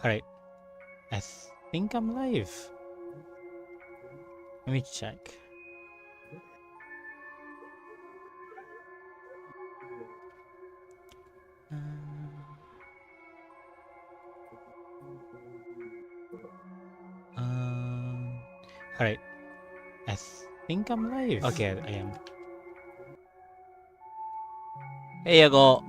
Alright, I think I'm live. Let me check. Alright, I think I'm live. Okay, I am. Hey, Yago.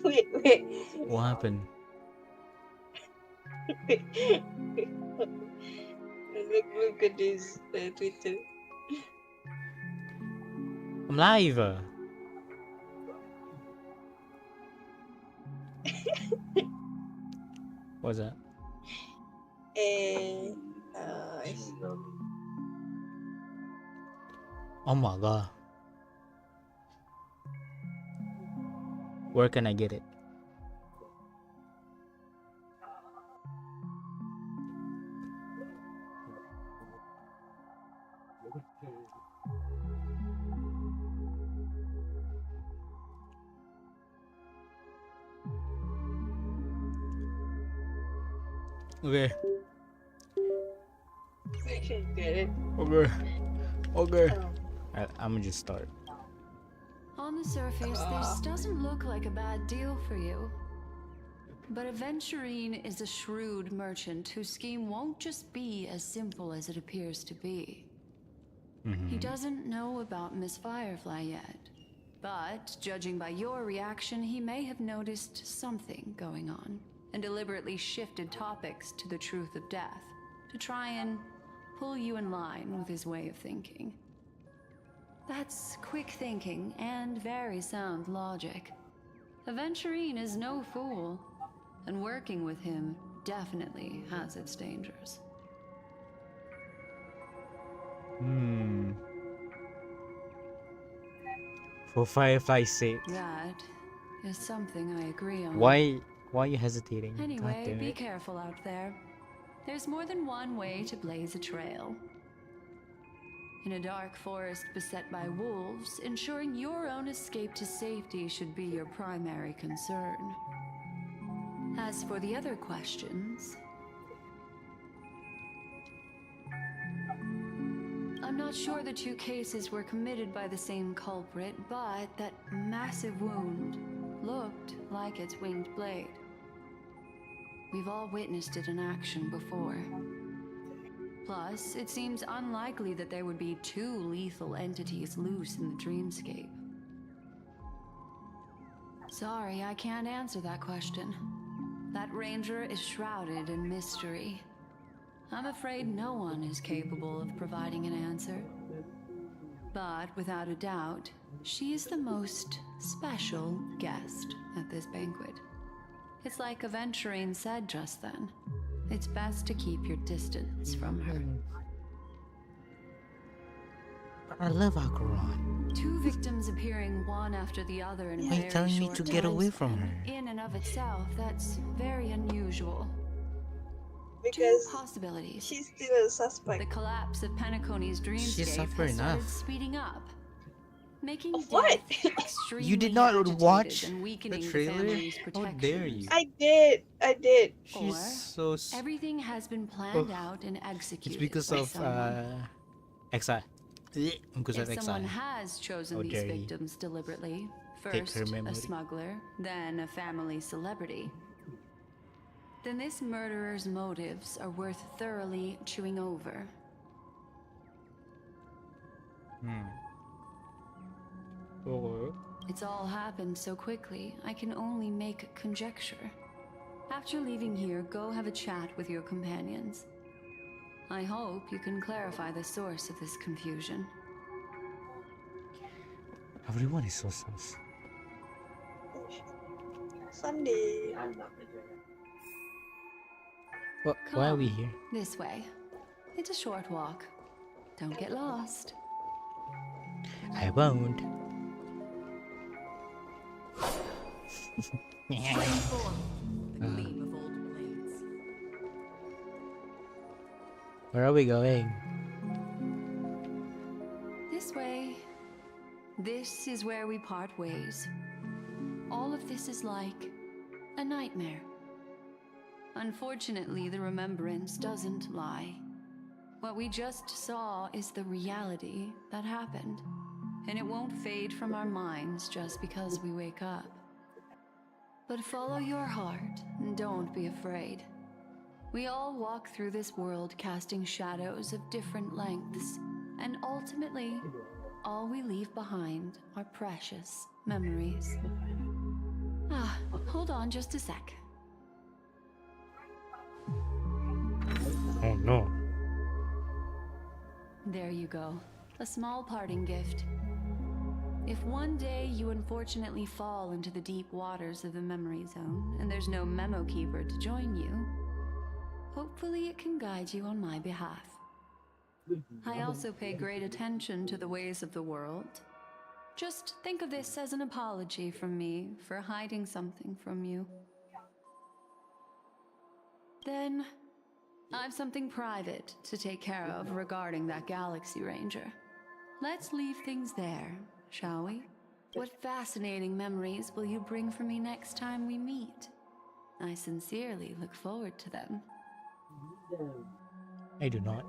Wait. What happened? Look at this Twitter. I'm live. What's that? Oh my god. Where can I get it? Okay. I should get it. Okay. Okay. I'm gonna just start. On the surface, this doesn't look like a bad deal for you. But Aventurine is a shrewd merchant whose scheme won't just be as simple as it appears to be. He doesn't know about Miss Firefly yet, but judging by your reaction, he may have noticed something going on and deliberately shifted topics to the truth of death to try and pull you in line with his way of thinking. That's quick thinking and very sound logic. Aventurine is no fool, and working with him definitely has its dangers. For Firefly's sake. That is something I agree on. Why are you hesitating? God Anyway, damn be it. careful out there. There's more than one way to blaze a trail. In a dark forest beset by wolves, ensuring your own escape to safety should be your primary concern. As for the other questions, I'm not sure the two cases were committed by the same culprit, but that massive wound looked like its winged blade. We've all witnessed it in action before. Plus, it seems unlikely that there would be two lethal entities loose in the dreamscape. Sorry, I can't answer that question. That ranger is shrouded in mystery. I'm afraid no one is capable of providing an answer. But without a doubt, she is the most special guest at this banquet. It's like Aventurine said just then. It's best to keep your distance from her. I love Acheron. Two victims appearing one after the other in a Why are you very telling me short to get time away from span, her? in and of itself, that's very unusual. Two Because possibilities. she's still a The suspect. collapse of Penacony's dreamscape suffer has started enough. speeding up, making Of what? death extremely You did not agitated watch and the weakening the trailer? family's How protections. dare you? I did. She's Or so everything has been planned out and executed. It's because by of someone. Exile. Because of If someone Exile. has chosen How these dare you. victims deliberately, Take first her a memory. smuggler, then a family celebrity, then this murderer's motives are worth thoroughly chewing over. Oh. It's all happened so quickly, I can only make conjecture. After leaving here, go have a chat with your companions. I hope you can clarify the source of this confusion. Everyone is so sus. Sunday. Why are we here? This way. It's a short walk. Don't get lost. I won't. Where are we going? This way. This is where we part ways. All of this is like a nightmare. Unfortunately, the remembrance doesn't lie. What we just saw is the reality that happened, and it won't fade from our minds just because we wake up. But follow your heart and don't be afraid. We all walk through this world casting shadows of different lengths, and ultimately, all we leave behind are precious memories. Hold on just a sec. Oh no. There you go. A small parting gift. If one day you unfortunately fall into the deep waters of the memory zone and there's no memo keeper to join you, hopefully it can guide you on my behalf. I also pay great attention to the ways of the world. Just think of this as an apology from me for hiding something from you. Then, I've something private to take care of regarding that Galaxy Ranger. Let's leave things there, shall we? What fascinating memories will you bring for me next time we meet? I sincerely look forward to them. I do not.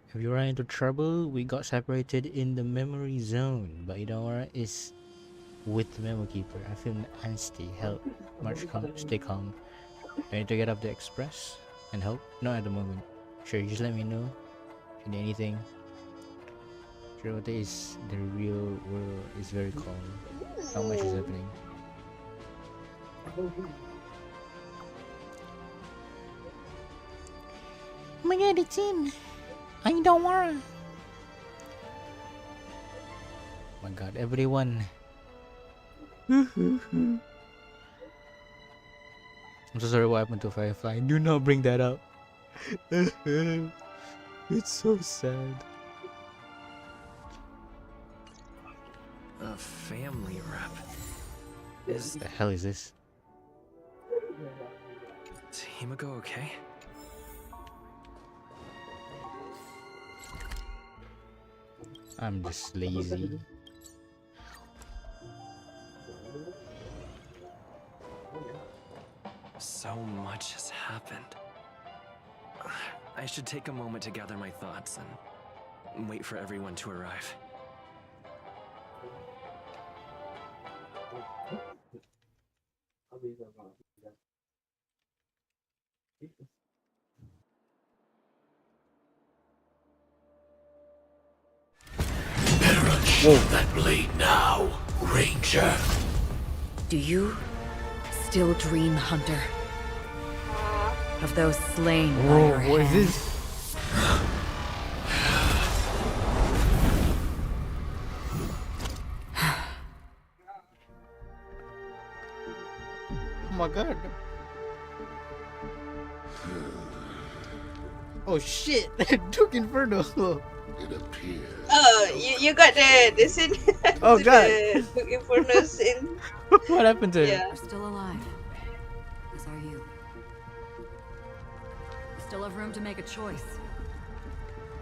If you run into trouble, we got separated in the memory zone, but Idamara is with the memo keeper. I feel angsty. Help. March, stay calm. I need to get up the express and help? Not at the moment. Sure, just let me know if you need anything. Sure, what is the real world is very calm. How much is happening? Oh my god, it's in! I don't worry! Oh my god, everyone! I'm so sorry what happened to Firefly. Do not bring that up. It's so sad. A family rep. What the hell is this? Is Himiko okay? I'm just lazy. So much has happened. I should take a moment to gather my thoughts and wait for everyone to arrive. Whoa. That blade now, Ranger. Do you still dream, Hunter? Of those slain by your What is hand? this? Oh my god. Oh shit! Duke Inferno! It appears. Oh, you got the scene. Oh god! The Inferno scene. What happened to him? Yeah. You're still alive, as are you. You still have room to make a choice.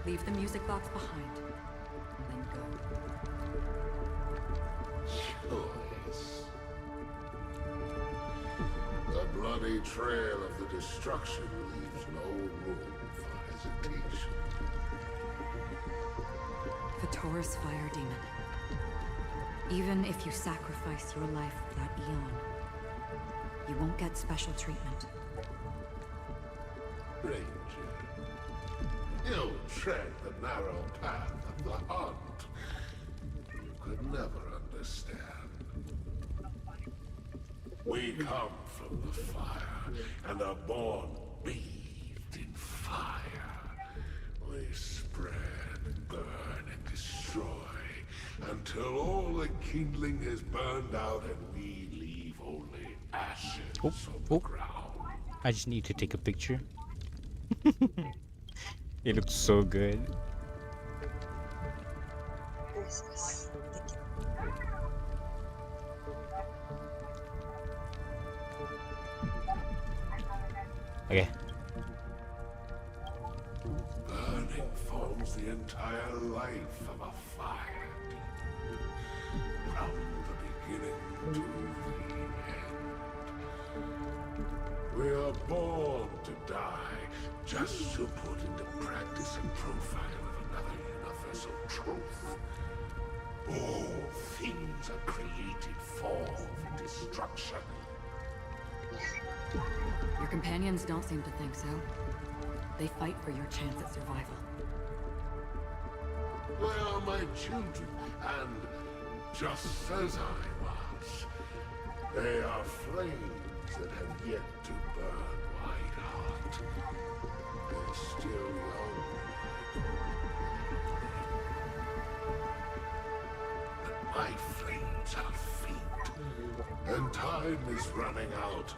Leave the music box behind, then go. Choice. The bloody trail of the destruction leaves no room for hesitation. Vatora's fire demon. Even if you sacrifice your life for that eon, you won't get special treatment. Ranger, you tread the narrow path of the hunt. You could never understand. We come from the fire and are born bathed in fire. We spread, burn, and destroy until all the kindling is burned out and we leave only ashes on the ground. I just need to take a picture. It looks so good. Okay. Burning forms the entire life of a fire demon, from the beginning to the end. We are born to die, just to put into practice a profile of another universal truth. All things are created for destruction. Your companions don't seem to think so. They fight for your chance at survival. They are my children, and just as I was, they are flames that have yet to burn white hot. They're still young. But my flames are faint, and time is running out.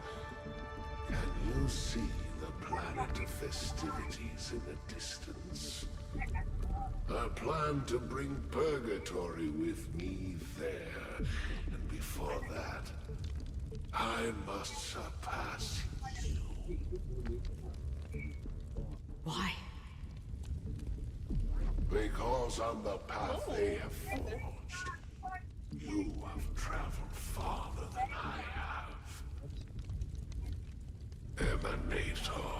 Can you see the planet of festivities in the distance? I plan to bring Purgatory with me there, and before that, I must surpass you. Why? Because on the path they have forged, you have traveled farther than I have. Emanator.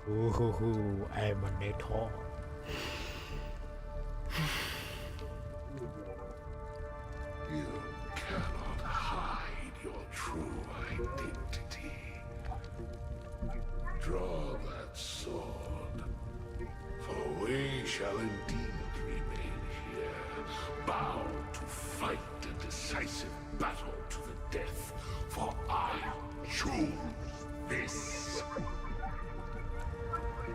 Ooh, Emanator. You cannot hide your true identity. Draw that sword, for we shall indeed remain here, bound to fight a decisive battle to the death, for I choose this.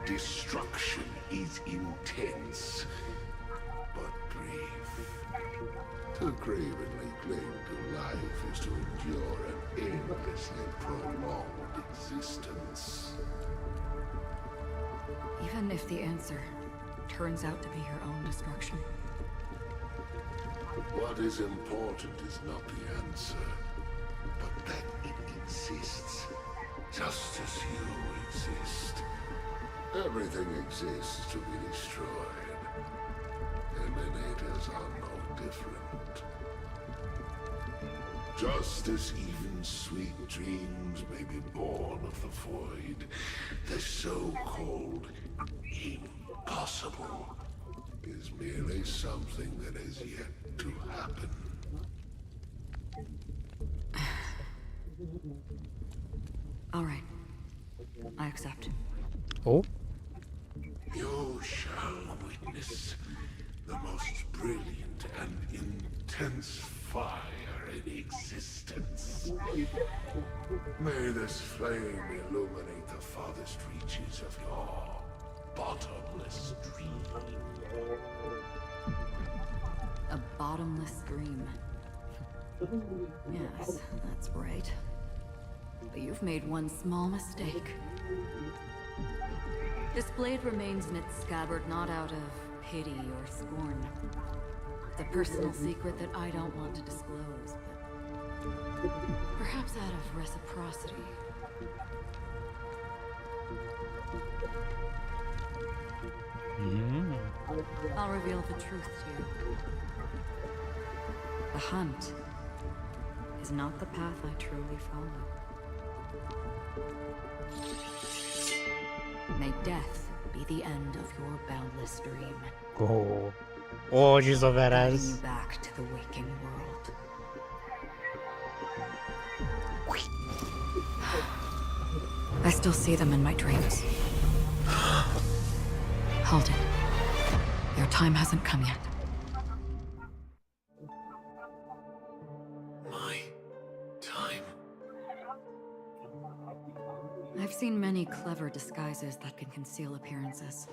Destruction is intense, but brief. To cravenly cling to life is to endure an endlessly prolonged existence. Even if the answer turns out to be your own destruction. What is important is not the answer, but that it exists, just as you exist. Everything exists to be destroyed. Emanators are no different. Just as even sweet dreams may be born of the void, the so-called impossible is merely something that has yet to happen. All right. I accept. Oh? You shall witness the most brilliant and intense fire in existence. May this flame illuminate the farthest reaches of your bottomless dream. A bottomless dream. Yes, that's right. But you've made one small mistake. This blade remains in its scabbard not out of pity or scorn. It's a personal secret that I don't want to disclose, but perhaps out of reciprocity. I'll reveal the truth to you. The hunt is not the path I truly follow. May death be the end of your boundless dream, Oh. Oh, she's so guiding you badass. back to the waking world. I still see them in my dreams. Hold it. Your time hasn't come yet. My time. I've seen many clever disguises that can conceal appearances.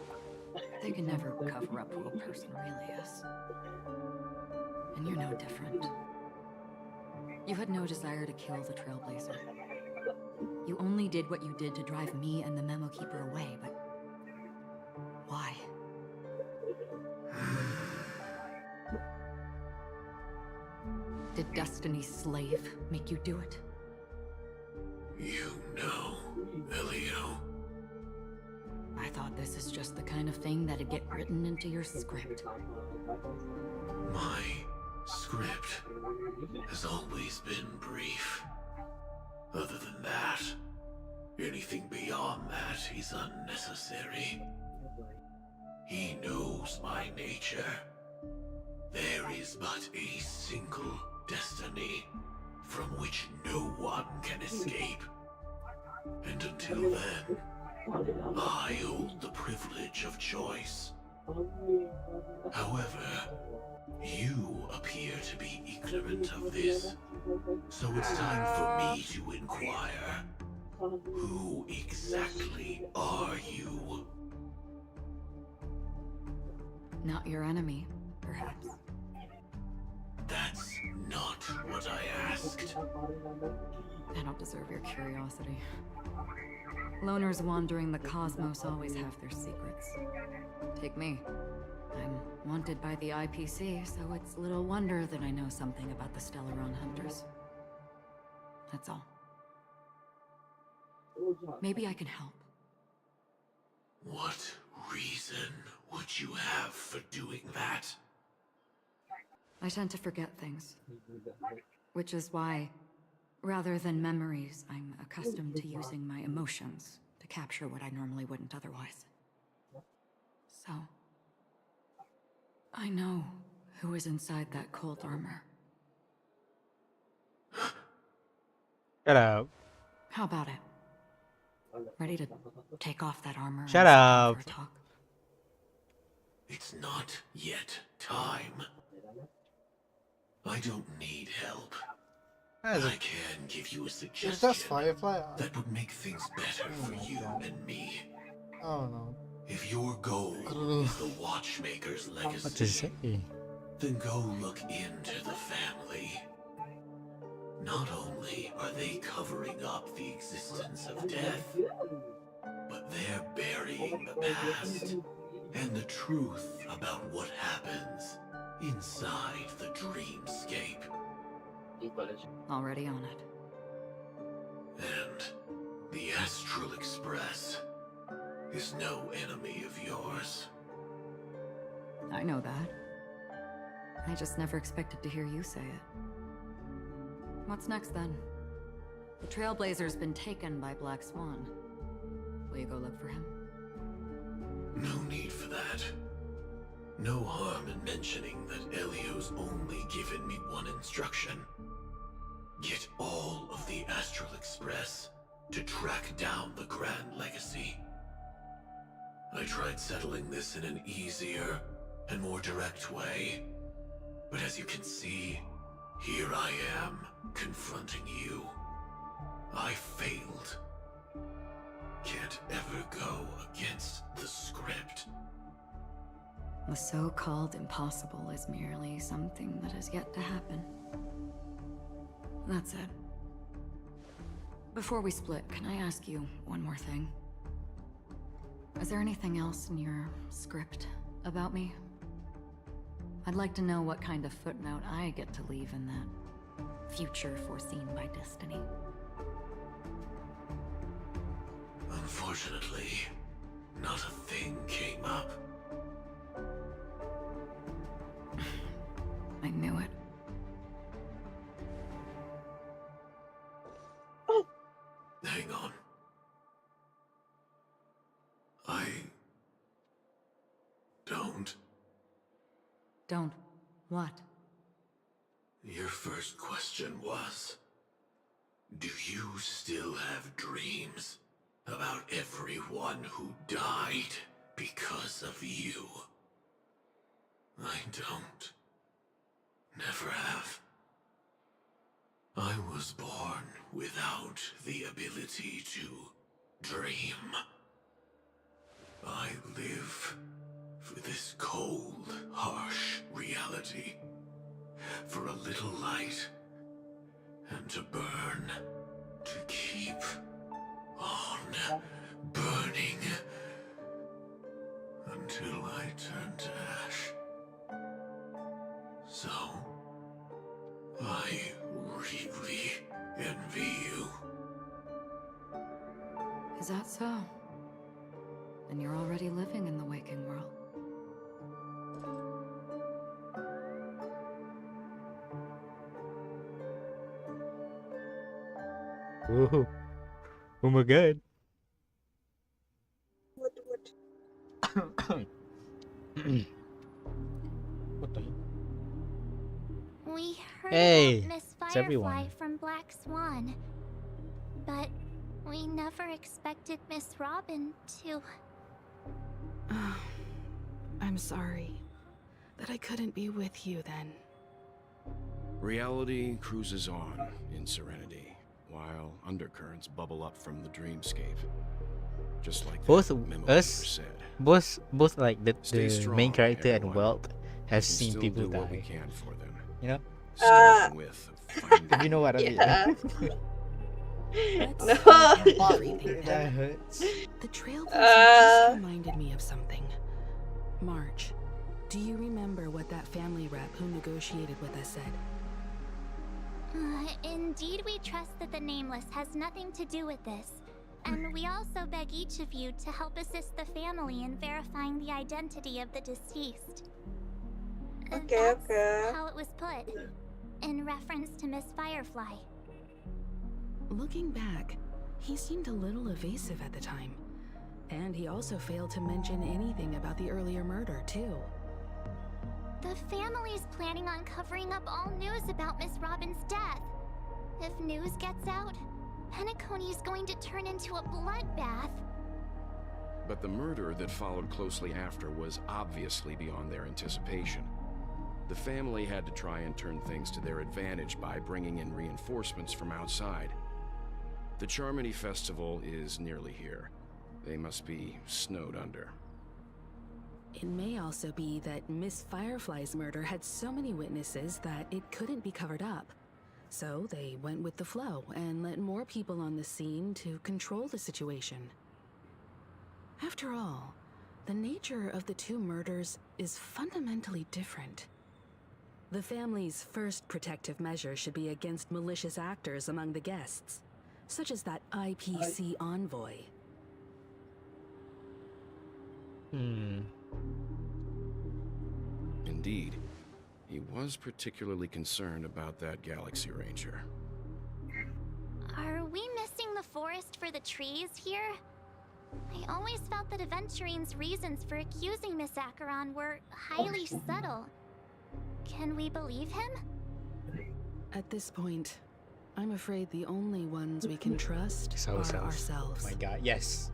They can never cover up who a person really is. And you're no different. You had no desire to kill the Trailblazer. You only did what you did to drive me and the Memo Keeper away, but why? Did Destiny's slave make you do it? You know, Elio. I thought this is just the kind of thing that'd get written into your script. My script has always been brief. Other than that, anything beyond that is unnecessary. He knows my nature. There is but a single destiny from which no one can escape. And until then, I hold the privilege of choice. However, you appear to be ignorant of this, so it's time for me to inquire. Who exactly are you? Not your enemy, perhaps. That's not what I asked. I don't deserve your curiosity. Loners wandering the cosmos always have their secrets. Take me. I'm wanted by the IPC, so it's little wonder that I know something about the Stellaron Hunters. That's all. Maybe I can help. What reason would you have for doing that? I tend to forget things. Which is why, rather than memories, I'm accustomed to using my emotions to capture what I normally wouldn't otherwise. So, I know who is inside that cold armor. Shut up. How about it? Ready to take off that armor and Shut sit down up. for a talk? It's not yet time. I don't need help. That's I can give you a It's just suggestion Firefly. that would make things better for you and me. Oh no. If your goal I don't know. is the Watchmaker's what to legacy, say. then go look into the family. Not only are they covering up the existence of death, but they're burying the past and the truth about what happens inside the dreamscape. Already on it. And the Astral Express is no enemy of yours. I know that. I just never expected to hear you say it. What's next then? The Trailblazer's been taken by Black Swan. Will you go look for him? No need for that. No harm in mentioning that Elio's only given me one instruction. Get all of the Astral Express to track down the Grand Legacy. I tried settling this in an easier and more direct way, but as you can see, here I am, confronting you. I failed. Can't ever go against the script. The so-called impossible is merely something that has yet to happen. That's it. Before we split, can I ask you one more thing? Is there anything else in your script about me? I'd like to know what kind of footnote I get to leave in that future foreseen by destiny. Unfortunately, not a thing came up. I knew it. Hang on. I don't. Don't. What? Your first question was, do you still have dreams about everyone who died because of you? I don't. Never have. I was born without the ability to dream. I live for this cold, harsh reality. For a little light, and to burn, to keep on burning, until I turn to ash. So, I really envy you. Is that so? Then and you're already living in the waking world. Whoa. Oh my god. What? What the? We heard Hey, about Miss it's Firefly everyone. from Black Swan, but we never expected Miss Robin to. I'm sorry that I couldn't be with you then. Reality cruises on in serenity, while undercurrents bubble up from the dreamscape. Just like Both that of memo us, keeper said. both like Stay the strong, main character and everyone. Welt We have can seen still people do what we die. can for them. You know, Starting with finding if you know what I mean. Yeah. Let's No. unpack everything That then. hurts. The Trailblazer just Uh. reminded me of something. March, do you remember what that family rep who negotiated with us said? Indeed, we trust that the Nameless has nothing to do with this. And we also beg each of you to help assist the family in verifying the identity of the deceased. Okay, That's okay. how it was put, in reference to Miss Firefly. Looking back, he seemed a little evasive at the time. And he also failed to mention anything about the earlier murder, too. The family's planning on covering up all news about Miss Robin's death. If news gets out, Penacony is going to turn into a bloodbath. But the murder that followed closely after was obviously beyond their anticipation. The family had to try and turn things to their advantage by bringing in reinforcements from outside. The Charmony Festival is nearly here. They must be snowed under. It may also be that Miss Firefly's murder had so many witnesses that it couldn't be covered up. So they went with the flow and let more people on the scene to control the situation. After all, the nature of the two murders is fundamentally different. The family's first protective measure should be against malicious actors among the guests, such as that IPC envoy. Indeed, he was particularly concerned about that Galaxy Ranger. Are we missing the forest for the trees here? I always felt that Aventurine's reasons for accusing Miss Acheron were highly subtle. Can we believe him? At this point, I'm afraid the only ones we can trust It's are ourselves. ourselves. My god, yes.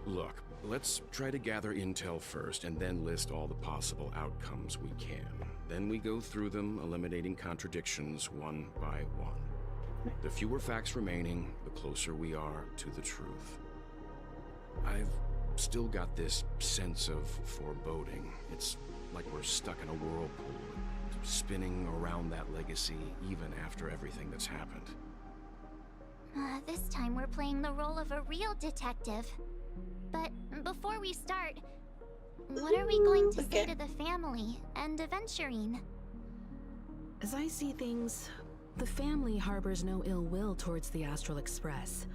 Look, let's try to gather intel first and then list all the possible outcomes we can. Then we go through them, eliminating contradictions one by one. The fewer facts remaining, the closer we are to the truth. I've still got this sense of foreboding. It's like we're stuck in a whirlpool, spinning around that legacy even after everything that's happened. This time we're playing the role of a real detective. But before we start, what are we going to say to the family and Aventurine? As I see things, the family harbors no ill will towards the Astral Express.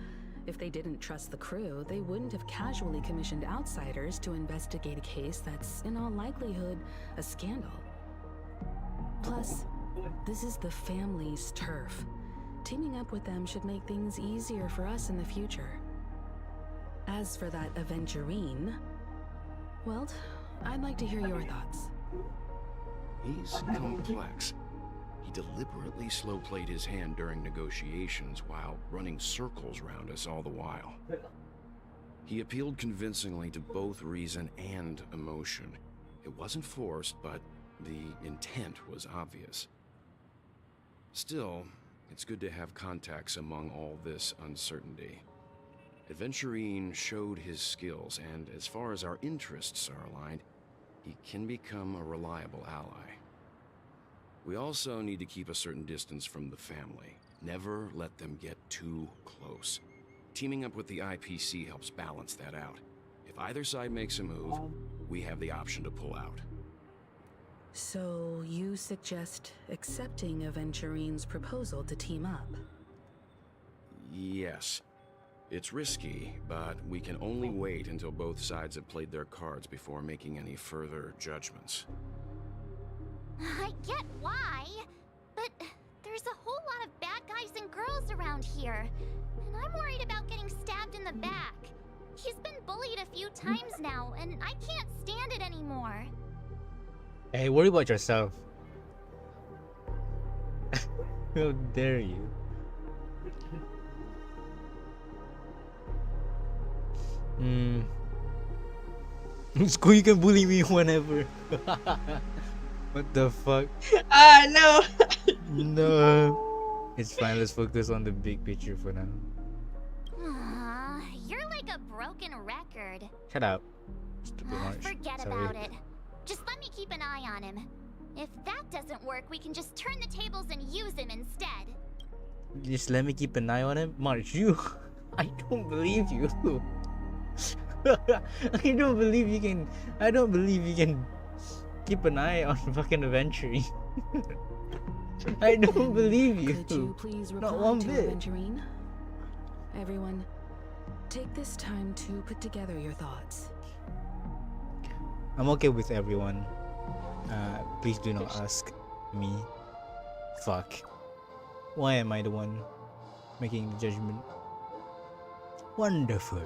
If they didn't trust the crew, they wouldn't have casually commissioned outsiders to investigate a case that's, in all likelihood, a scandal. Plus, this is the family's turf. Teaming up with them should make things easier for us in the future. As for that Aventurine, well, I'd like to hear your thoughts. He's complex. He deliberately slow-played his hand during negotiations while running circles around us all the while. He appealed convincingly to both reason and emotion. It wasn't forced, but the intent was obvious. Still, it's good to have contacts among all this uncertainty. Aventurine showed his skills, and as far as our interests are aligned, he can become a reliable ally. We also need to keep a certain distance from the family. Never let them get too close. Teaming up with the IPC helps balance that out. If either side makes a move, we have the option to pull out. So, you suggest accepting Aventurine's proposal to team up? Yes. It's risky, but we can only wait until both sides have played their cards before making any further judgments. I get why, but there's a whole lot of bad guys and girls around here, and I'm worried about getting stabbed in the back. He's been bullied a few times now, and I can't stand it anymore. Hey, worry about yourself. How dare you? School, you can bully me whenever. What the fuck? Ah, no. No. It's fine, let's focus on the big picture for now. You're like a broken record. Shut up. Stupid March. Forget Sorry. about it. Just let me keep an eye on him. If that doesn't work, we can just turn the tables and use him instead. Just let me keep an eye on him? March, you. I don't believe you. I don't believe you can. I don't believe you can keep an eye on fucking Aventurine. I don't believe you. Could you please reply Not one to bit. Aventurine? Everyone, take this time to put together your thoughts. I'm okay with everyone. Please do not ask me. Fuck. Why am I the one making the judgment? Wonderful.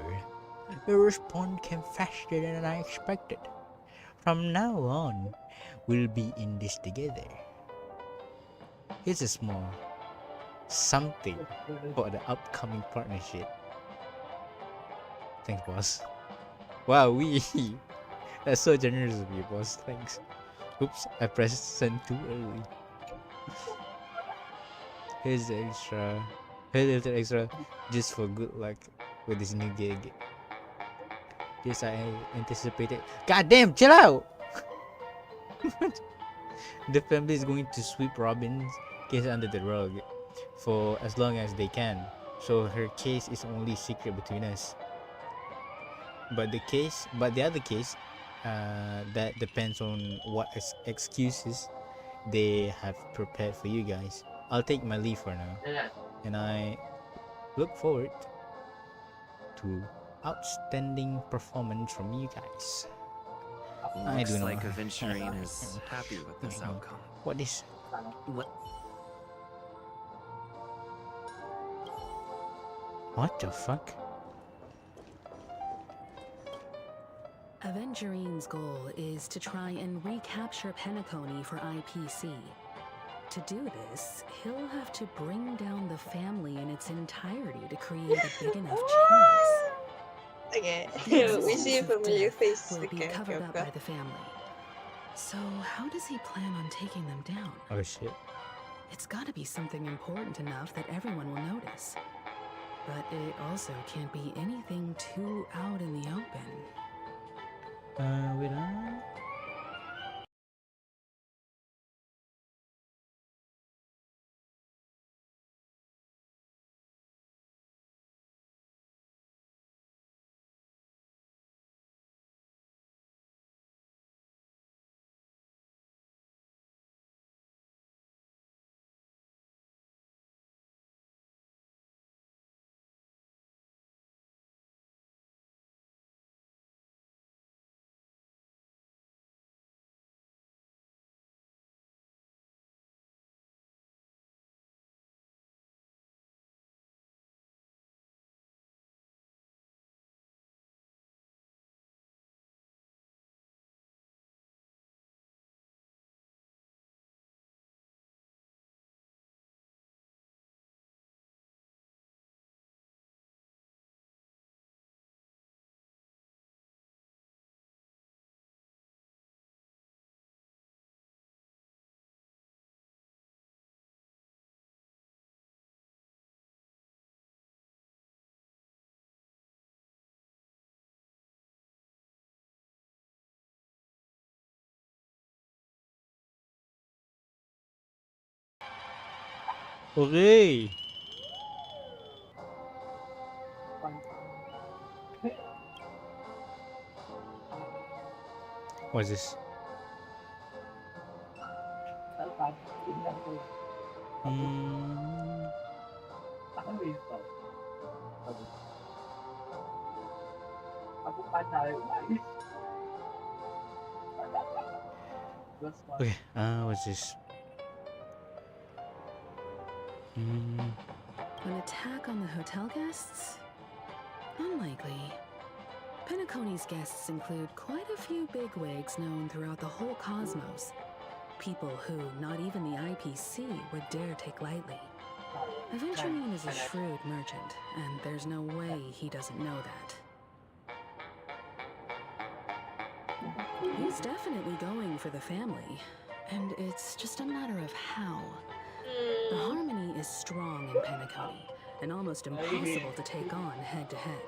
Your response came faster than I expected. From now on, we'll be in this together. Here's a small something for the upcoming partnership. Thanks, boss. Wow, that's so generous of you, boss. Thanks. Oops, I pressed send too early. Here's the extra. Here's a little extra just for good luck with this new gig. Yes, I anticipated. Goddamn, chill out! The family is going to sweep Robin's case under the rug for as long as they can. So her case is only secret between us. But the other case, that depends on what excuses they have prepared for you guys. I'll take my leave for now, and I look forward to outstanding performance from you guys. I do Looks not. like Aventurine is happy with this outcome. What is? What the fuck? Aventurine's goal is to try and recapture Penacony for IPC. To do this, he'll have to bring down the family in its entirety to create a big enough chance. Okay, The we see a existence of familiar death face. will be Okay, covered up okay. by the family. So how does he plan on taking them down? Oh shit. It's gotta be something important enough that everyone will notice. But it also can't be anything too out in the open. Wait on. Okay. What's this? Okay, what's this? Mm, An attack on the hotel guests? Unlikely. Penacony's guests include quite a few bigwigs known throughout the whole cosmos. People who not even the IPC would dare take lightly. Aventurine is a shrewd merchant, and there's no way he doesn't know that. He's definitely going for the family, and it's just a matter of how. The harmony is strong in Penacony, and almost impossible to take on head-to-head.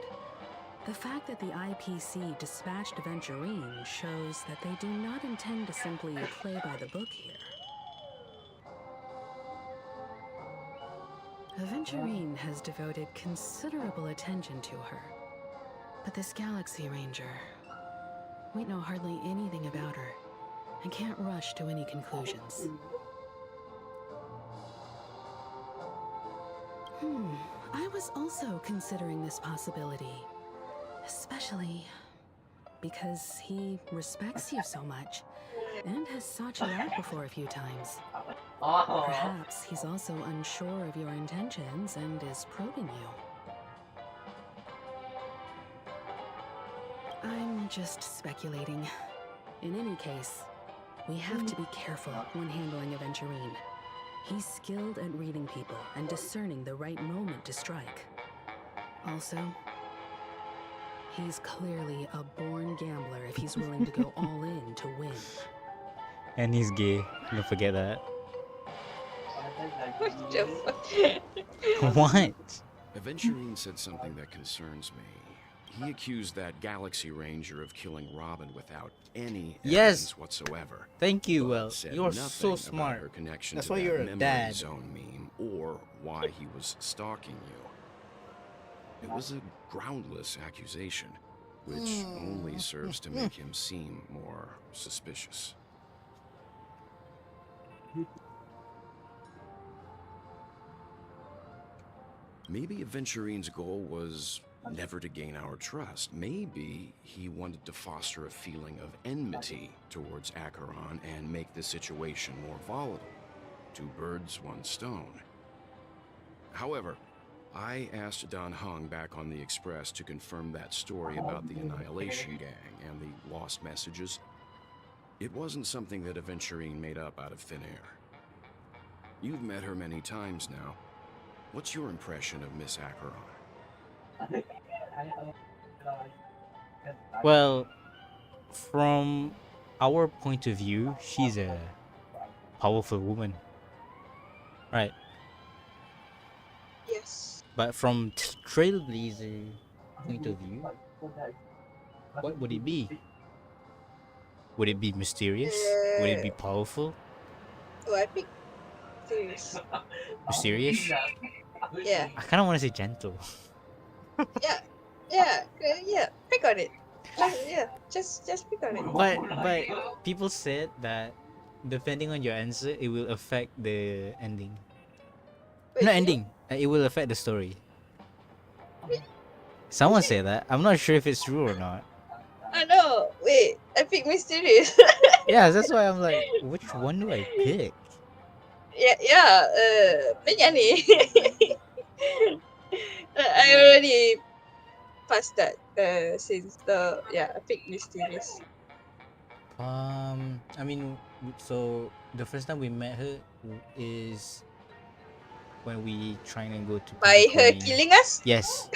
The fact that the IPC dispatched Aventurine shows that they do not intend to simply play by the book here. Aventurine has devoted considerable attention to her. But this Galaxy Ranger, we know hardly anything about her, and can't rush to any conclusions. I was also considering this possibility. Especially because he respects you so much, and has sought you out before a few times. Perhaps he's also unsure of your intentions and is probing you. I'm just speculating. In any case, we have to be careful when handling Aventurine. He's skilled at reading people and discerning the right moment to strike. Also, he's clearly a born gambler if he's willing to go all in to win. and he's gay. Don't forget that. What the fuck? What? Aventurine said something that concerns me. He accused that Galaxy Ranger of killing Robin without any evidence whatsoever. Thank you. But Well, said you're nothing so about smart. her connection That's to why that you're a memory dad. zone meme, or why he was stalking you. It was a groundless accusation, which only serves to make him seem more suspicious. Maybe Aventurine's goal was never to gain our trust. Maybe he wanted to foster a feeling of enmity towards Acheron and make the situation more volatile. Two birds, one stone. However, I asked Don Hung back on the Express to confirm that story about the Annihilation Gang and the lost messages. It wasn't something that Aventurine made up out of thin air. You've met her many times now. What's your impression of Miss Acheron? Well, from our point of view, she's a powerful woman, right? Yes. But from Trailblazer point of view, what would it be? Would it be mysterious? Would it be powerful? Oh, I pick serious. Mysterious? Yeah. I kind of want to say gentle. Yeah. Yeah. Yeah. Pick on it. Yeah. Just pick on it. But people said that depending on your answer, it will affect the ending. Wait, Not ending. It will affect the story. Someone said that. I'm not sure if it's true or not. I know. Wait. I pick mysterious. Yeah, that's why I'm like, which one do I pick? Yeah. Penacony. I already passed that. Since I picked mysterious. I mean, so the first time we met her is when we trying to go to By her Penacony. killing us. Yes.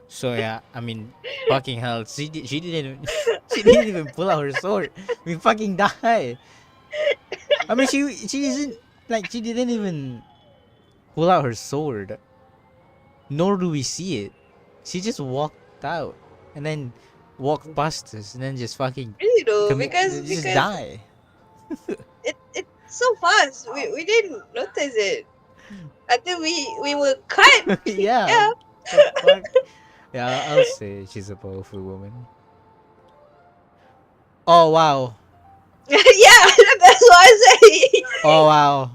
So yeah, I mean, fucking hell, she didn't even pull out her sword. We fucking die. I mean, she isn't like she didn't even pull out her sword. Nor do we see it. She just walked out and then walked past us and then just fucking Really though, because just die. it's so fast. We didn't notice it until we were cut. Yeah. Yeah. The fuck? Yeah, I'll say she's a powerful woman. Oh wow. Yeah, that's what I say. Oh wow.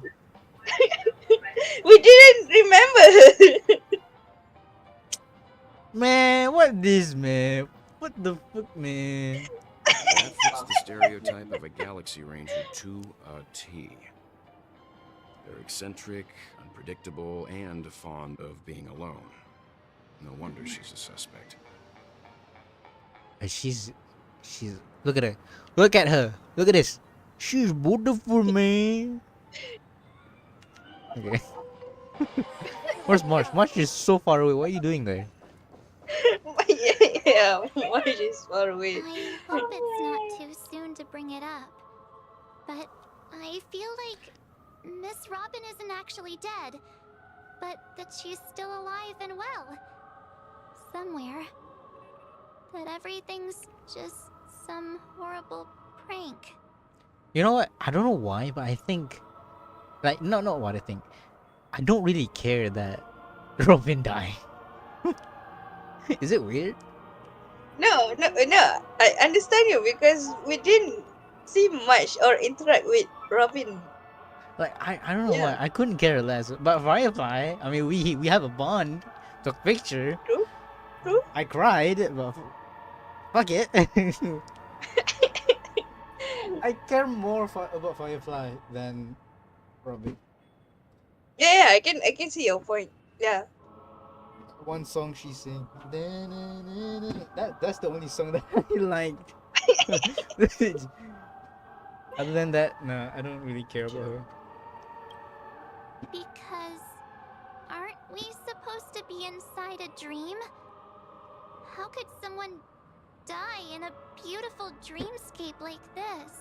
We didn't remember. Man, what this, man? What the fuck, man? That fits the stereotype of a Galaxy Ranger to a T. They're eccentric, unpredictable, and fond of being alone. No wonder she's a suspect. She's look at her. Look at her. Look at this. She's beautiful, man. Okay. Where's March? March is so far away. What are you doing there? Yeah, Marge is far away. I hope it's not too soon to bring it up. But I feel like Miss Robin isn't actually dead, but that she's still alive and well. Somewhere. That everything's just some horrible prank. You know what? I don't know why, but I think, like, not what I think. I don't really care that Robin died. Is it weird? No. I understand you because we didn't see much or interact with Robin. Like, I don't know why. I couldn't care less. But Firefly, I mean, we have a bond. Took picture. True. I cried, but fuck it. I care more about Firefly than Robin. Yeah, I can see your point. Yeah. One song she sing. That's the only song that I liked. Other than that, no, I don't really care about her. Because aren't we supposed to be inside a dream? How could someone die in a beautiful dreamscape like this?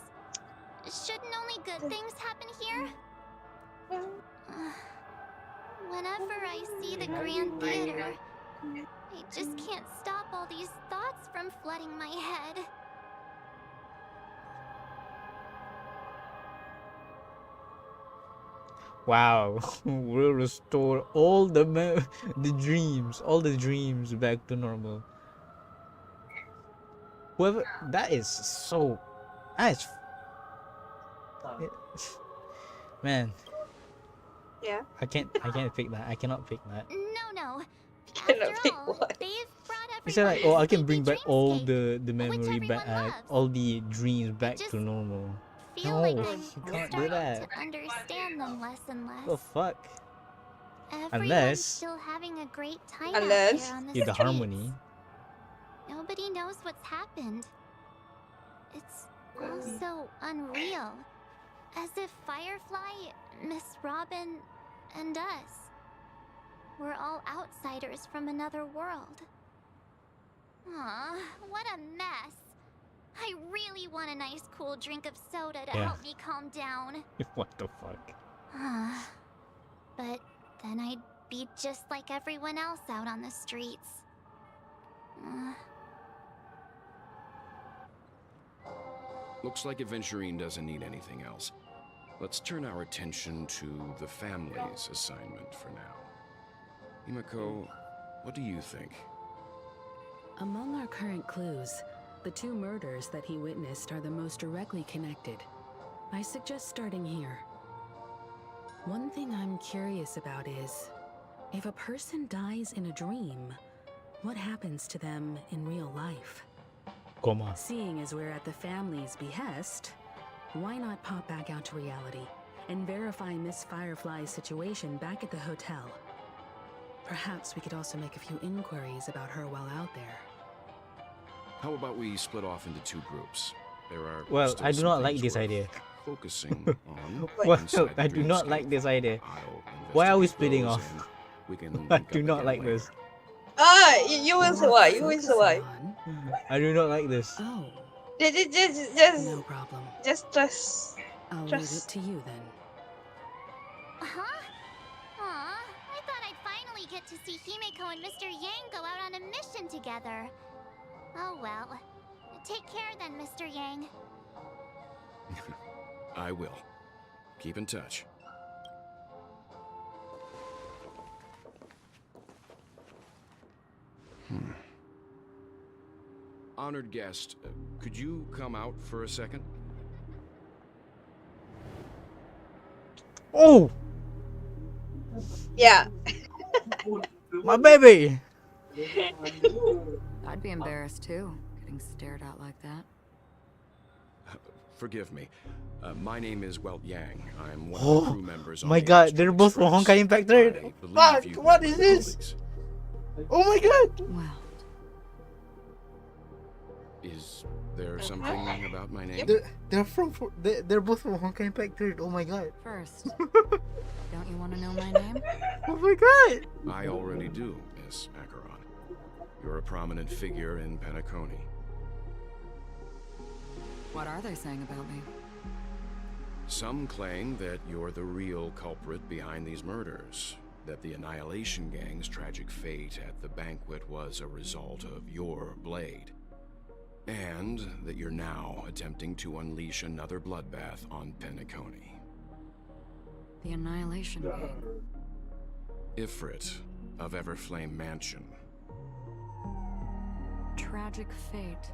Shouldn't only good things happen here? Whenever I see the Grand Theater, I just can't stop all these thoughts from flooding my head. Wow, we'll restore all the dreams back to normal. Whoever that is man. Yeah. I can't pick that. I cannot pick that. No. Cannot After pick all, what? they've brought It's like, everyone oh, I to can bring back sleepy all dreamscape, the memory which back, everyone loves. all the dreams back just to normal. Feel No, like you I'm can't do starting that. to understand them less and less. The fuck? Everyone's Unless still having a great time Unless- out there on the you the streets. harmony. Nobody knows what's happened. It's all so unreal. As if Firefly, Miss Robin, and us were all outsiders from another world. Aw, what a mess. I really want a nice cool drink of soda to Yeah. help me calm down. What the fuck? But then I'd be just like everyone else out on the streets. Looks like Aventurine doesn't need anything else. Let's turn our attention to the family's assignment for now. Himiko, what do you think? Among our current clues, the two murders that he witnessed are the most directly connected. I suggest starting here. One thing I'm curious about is, if a person dies in a dream, what happens to them in real life? Coma. Seeing as we're at the family's behest, why not pop back out to reality and verify Miss Firefly's situation back at the hotel? Perhaps we could also make a few inquiries about her while out there. How about we split off into two groups? There are Well, still I do some not like things this worth idea. Focusing on Well, inside the I do not dreamscape. like this idea. I'll Why are we investigate splitting those off? and we can I link do up not again like later. this. You will survive. You will Focus survive. on- I do not like this. Oh, Just no problem. trust. I'll leave Trust. it to you then. Huh? Aw, I thought I'd finally get to see Himeko and Mr. Yang go out on a mission together. Oh well. Take care then, Mr. Yang. I will. Keep in touch. Honored guest, could you come out for a second? Oh, Yeah. my baby. I'd be embarrassed too, being stared at like that. Forgive me. My name is Welt Yang. I'm one of Oh the crew members on my the god, Astral they're both from Express. Honkai Impact 3rd. I believe Fuck, you've what met is my this? colleagues. Oh my god. Well, Is there something about my name? They're both from Honkai Impact 3rd. Oh my god. first, don't you want to know my name? Oh my god. I already do, Miss Acheron. You're a prominent figure in Penacony. What are they saying about me? Some claim that you're the real culprit behind these murders, that the Annihilation Gang's tragic fate at the banquet was a result of your blade, and that you're now attempting to unleash another bloodbath on Penacony. The Annihilation Gang. Ifrit of Everflame Mansion. Tragic fate.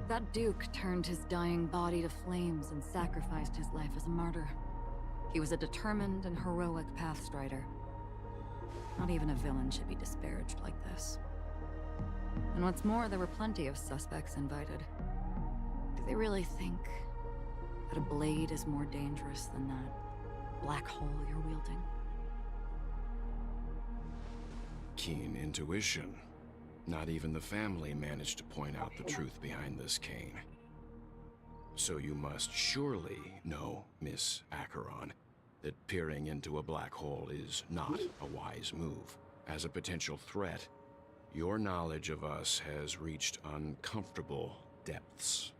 That Duke turned his dying body to flames and sacrificed his life as a martyr. He was a determined and heroic pathstrider. Not even a villain should be disparaged like this. And what's more, there were plenty of suspects invited. Do they really think that a blade is more dangerous than that black hole you're wielding? Keen intuition. Not even the family managed to point out the truth behind this cane. So you must surely know, Miss Acheron, that peering into a black hole is not a wise move. As a potential threat, your knowledge of us has reached uncomfortable depths.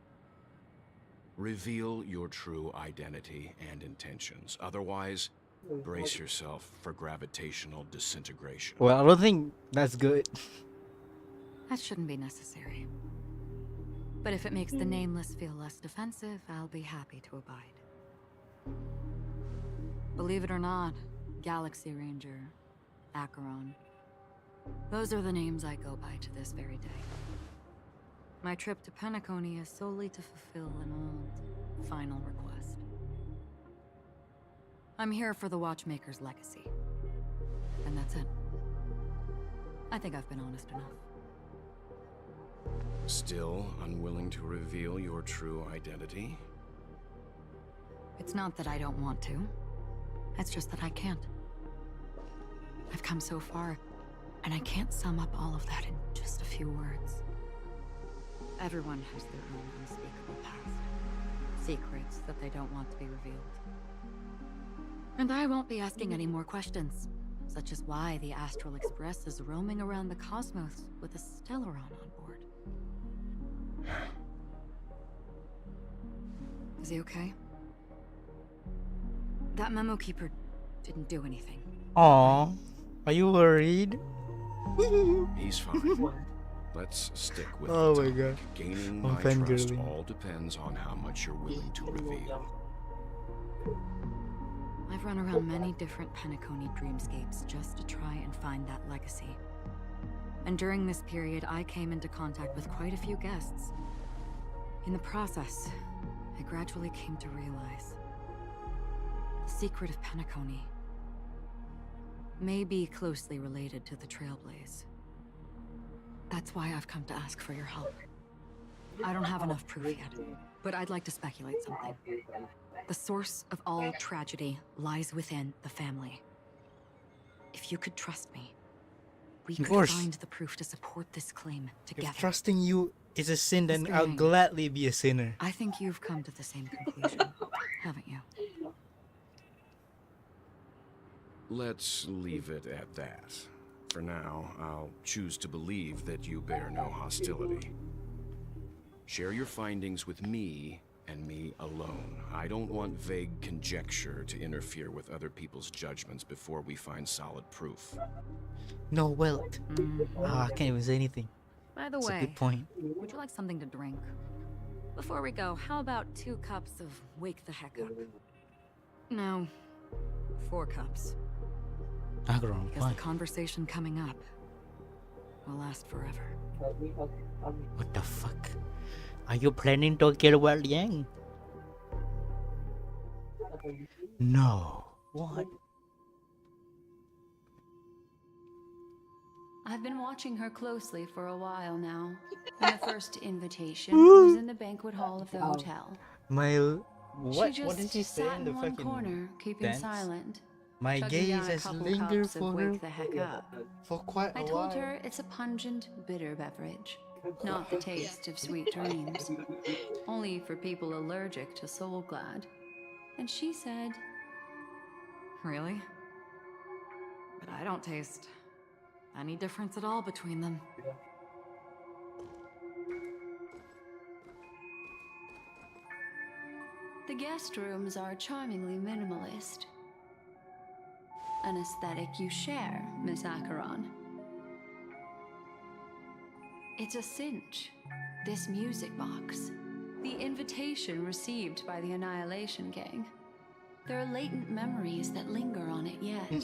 Reveal your true identity and intentions. Otherwise, brace yourself for gravitational disintegration. Well, I don't think that's good. That shouldn't be necessary. But if it makes the Nameless feel less defensive, I'll be happy to abide. Believe it or not, Galaxy Ranger, Acheron, those are the names I go by to this very day. My trip to Penacony is solely to fulfill an old, final request. I'm here for the Watchmaker's legacy. And that's it. I think I've been honest enough. Still unwilling to reveal your true identity? It's not that I don't want to. It's just that I can't. I've come so far, and I can't sum up all of that in just a few words. Everyone has their own unspeakable past. Secrets that they don't want to be revealed. And I won't be asking any more questions, such as why the Astral Express is roaming around the cosmos with a Stellaron on board. Is he okay? That memo keeper didn't do anything. Aw, are you worried? He's fine. Let's stick with Oh the my topic. god. Gaining I'm my trust fangirling. all depends on how much you're willing to reveal. I've run around many different Penacony dreamscapes just to try and find that legacy. And during this period, I came into contact with quite a few guests. In the process, I gradually came to realize the secret of Penacony may be closely related to the Trailblaze. That's why I've come to ask for your help. I don't have enough proof yet, but I'd like to speculate something. The source of all tragedy lies within the family. If you could trust me, we could course. find the proof to support this claim together. If trusting you is a sin, then Mr. I'll Yang. gladly be a sinner. I think you've come to the same conclusion, haven't you? Let's leave it at that. For now, I'll choose to believe that you bear no hostility. Share your findings with me and me alone. I don't want vague conjecture to interfere with other people's judgments before we find solid proof. No wealth. Ah, I can't even say anything. By the That's a way, good point. would you like something to drink? Before we go, how about 2 cups of Wake the Heck Up? No, 4 cups. Acheron, Because why? the conversation coming up will last forever. What the fuck? Are you planning to kill Welt Yang? No. What? I've been watching her closely for a while now. And the first invitation was in the banquet hall of the hotel. My She what just did she say sat in the in one fucking corner, keeping dance? silent, My chugging gaze down a has couple lingered cups of for her Wake the Heck Up. for quite a I while. told her it's a pungent, bitter beverage, not the taste of sweet dreams, only for people allergic to Soul Glad. And she said, Really? But I don't taste any difference at all between them. the guest rooms are charmingly minimalist. An aesthetic you share, Miss Acheron. It's a cinch, this music box. The invitation received by the Annihilation Gang. There are latent memories that linger on it yet.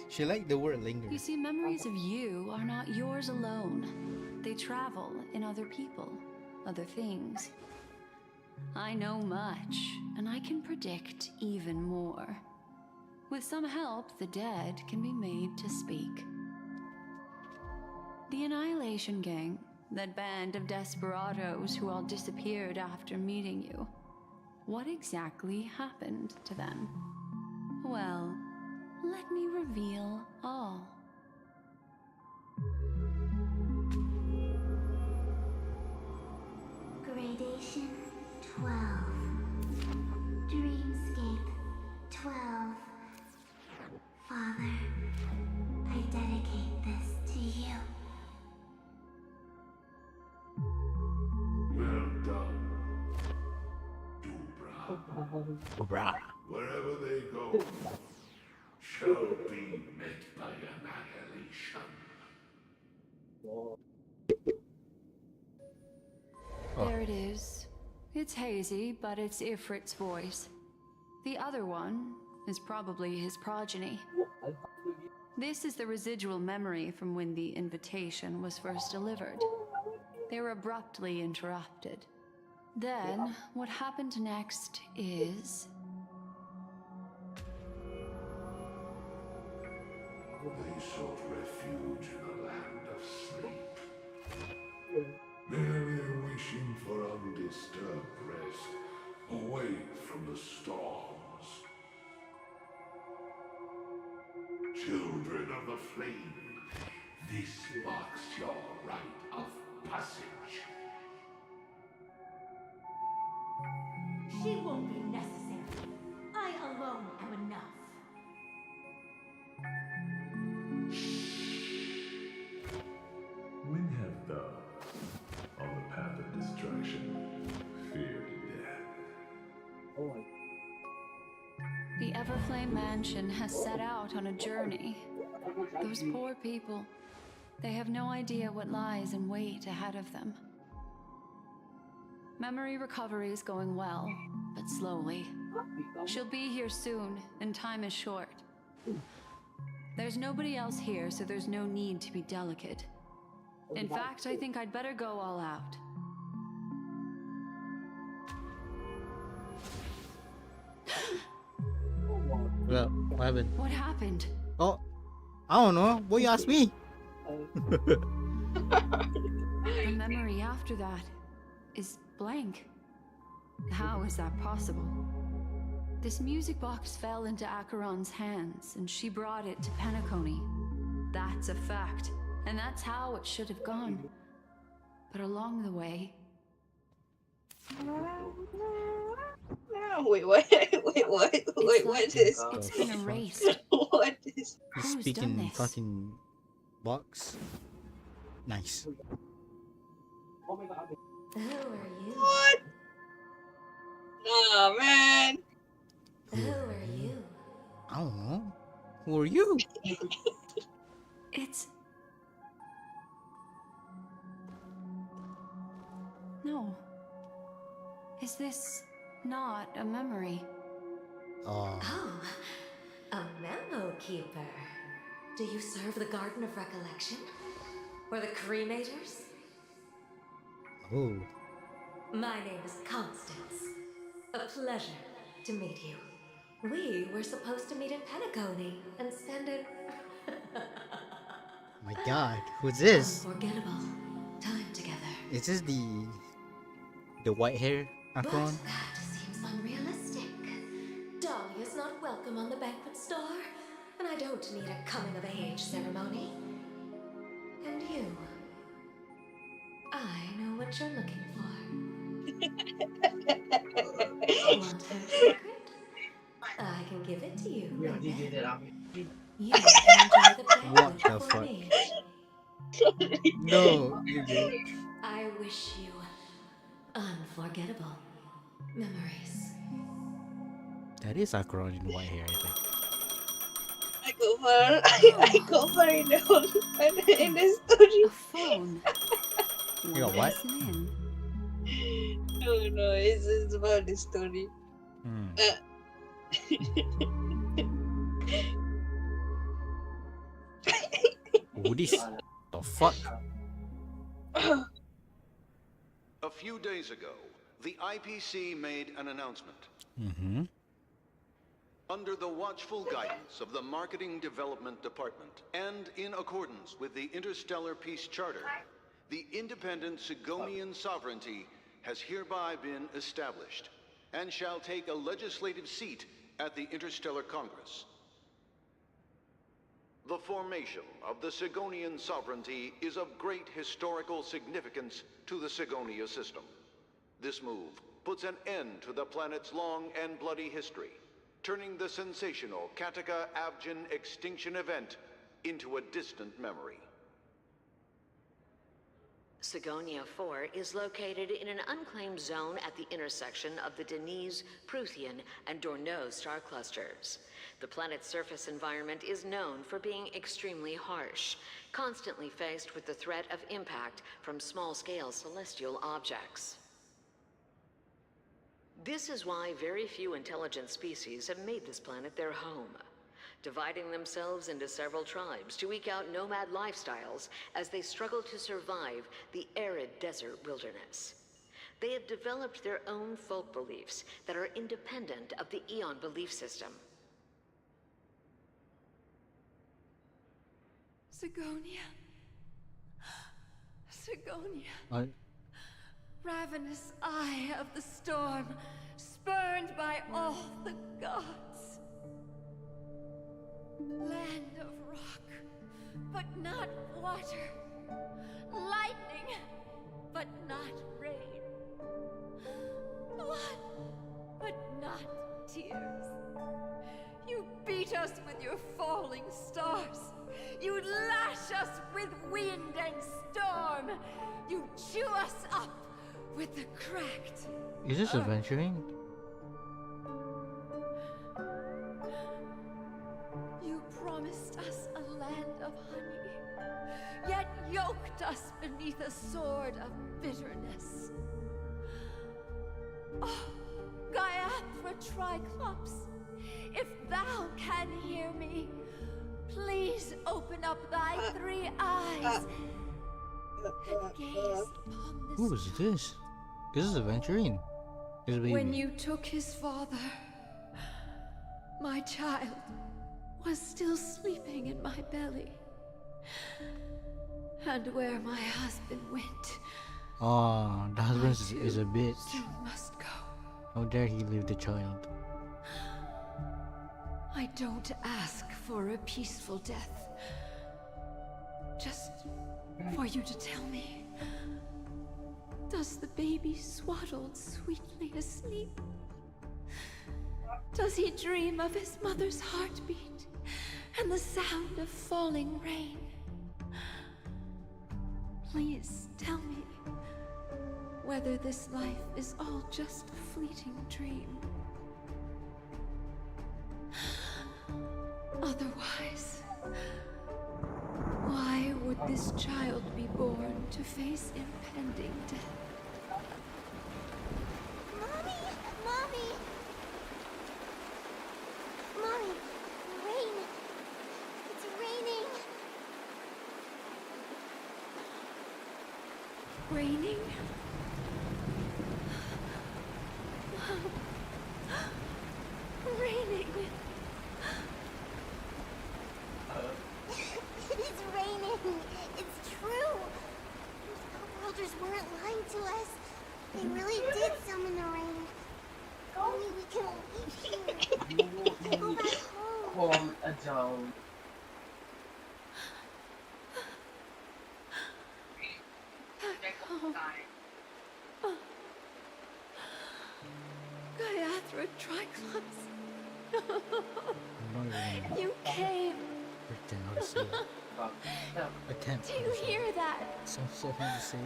She liked the word linger. You see, memories of you are not yours alone. They travel in other people, other things. I know much, and I can predict even more. With some help, the dead can be made to speak. The Annihilation Gang, that band of desperados who all disappeared after meeting you. What exactly happened to them? Well, let me reveal all. Gradation 12. Dreamscape 12. Father, I dedicate this to you. Well done, Dubra. Bruh. Wherever they go, shall be met by annihilation. There it is. It's hazy, but it's Ifrit's voice. The other one is probably his progeny. This is the residual memory from when the invitation was first delivered. They were abruptly interrupted. Then, what happened next is... They sought refuge in the land of sleep, merely wishing for undisturbed rest, away from the storms. Children of the flame, this marks your rite of passage. She won't be necessary. I alone am enough. When have thou, on the path of destruction, feared death? The Everflame Mansion has set out on a journey. Those poor people, they have no idea what lies in wait ahead of them. Memory recovery is going well, but slowly. She'll be here soon, and time is short. There's nobody else here, so there's no need to be delicate. In fact, I think I'd better go all out. Well, what happened? What happened? Oh, I don't know. What you ask me? The memory after that is blank. How is that possible? This music box fell into Acheron's hands, and she brought it to Penacony. That's a fact, and that's how it should have gone. But along the way... Wait, what? Wait, what? Wait, what is this? It's been erased. What is... Who's done Speaking this? fucking box. Nice. Who are you? What? Oh, man. Who are you? I don't know. Who are you? It's... No. Is this not a memory? Oh, Oh, a memo keeper. Do you serve the Garden of Recollection? Or the Cremators? oh. My name is Constance. A pleasure to meet you. We were supposed to meet in Penacony and spend it... My god, who's this? Unforgettable time together. Is this the white hair But Akron? that seems unrealistic. Dolly is not welcome on the banquet star, and I don't need a coming of age ceremony. And you, I know what you're looking for. Want her secret? I can give it to you. You can enjoy the What banquet the before fuck? me. No, you good. I wish you unforgettable memories. That is Akron in white hair, I think. I go for I go for in the whole in the story. A phone. You got Wanna what? listen in? No, it's about the story. Hmm. Who this? The fuck? A few days ago, the IPC made an announcement. Mm-hmm. Under the watchful guidance of the Marketing Development Department, and in accordance with the Interstellar Peace Charter, the independent Sigonian sovereignty has hereby been established, and shall take a legislative seat at the Interstellar Congress. The formation of the Sigonian sovereignty is of great historical significance to the Sigonia system. This move puts an end to the planet's long and bloody history, turning the sensational Kataka-Abjin extinction event into a distant memory. Sigonia 4 is located in an unclaimed zone at the intersection of the Denise, Prothean, and Dorneau star clusters. The planet's surface environment is known for being extremely harsh, constantly faced with the threat of impact from small-scale celestial objects. This is why very few intelligent species have made this planet their home, dividing themselves into several tribes to eke out nomad lifestyles as they struggle to survive the arid desert wilderness. They have developed their own folk beliefs that are independent of the Eon belief system. Sigonia. Sigonia. What? Ravenous eye of the storm, spurned by all the gods. Land of rock, but not water. Lightning, but not rain. Blood, but not tears. You beat us with your falling stars. You lash us with wind and storm. You chew us up with the cracked. Is this adventuring? You promised us a land of honey, yet yoked us beneath a sword of bitterness. Oh, Gaiathra Triclops, if thou can hear me, please open up thy three eyes and gaze upon this. Who is this? This is adventuring. This baby. When you took his father, my child was still sleeping in my belly. And where my husband went, Oh, the husband is a bitch. soon must go. How dare he leave the child? I don't ask for a peaceful death. Just for you to tell me, does the baby swaddled sweetly asleep? Does he dream of his mother's heartbeat and the sound of falling rain? Please tell me whether this life is all just a fleeting dream. Otherwise, why would this child be born to face impending death? Mommy! Mommy! Mommy! Rain! It's raining! Raining? Raining! It's raining! for a Triclops. I'm not even You came. pretend how to say it. I can't. Do you hear that? So hard to say.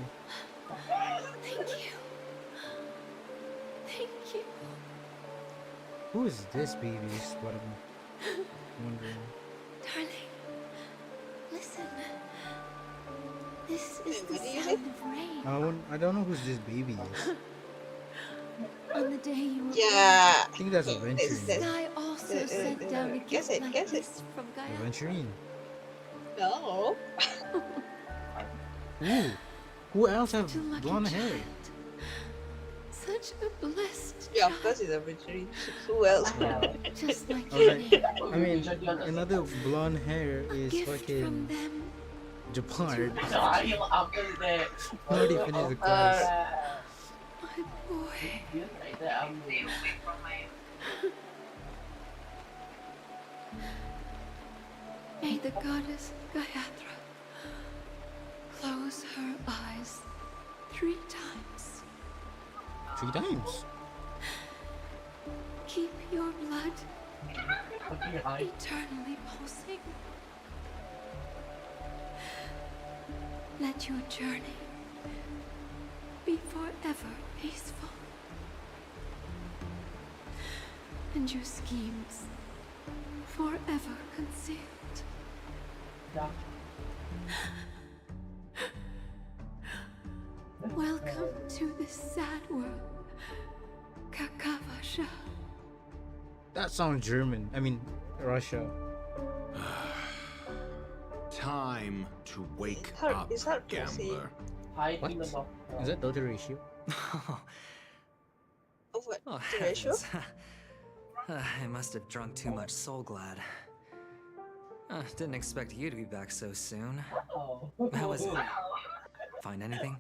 Thank you. Thank you. Who is this baby? Is what I'm wondering. Darling, listen. This is the What do you sound of rain. I don't know who this baby is. On the day you were Yeah. I think that's a born, Venturine. Sky also sent down a guess gift it, like guess it. this from A Gaia. Venturine. No. Ooh. Who else have Such a lucky blonde hair? child. Such a blessed Yeah, of course it's a Venturine. Who else? just like Okay. you. I mean, another blonde hair is Gift from fucking them. Japard. Not even in the class. My boy. May the goddess Gayatri close her eyes 3 times. 3 times. Keep your blood eternally pulsing. Let your journey be forever peaceful. And your schemes forever concealed. Welcome to this sad world, Kakavasha. That sounds German. I mean, Russia. Time to wake hard- up, it's hard to say. gambler. What? Is that daughter ratio? Of what? Oh, The ratio? heavens. I must have drunk too much Soul Glad. Didn't expect you to be back so soon. How was it? Find anything?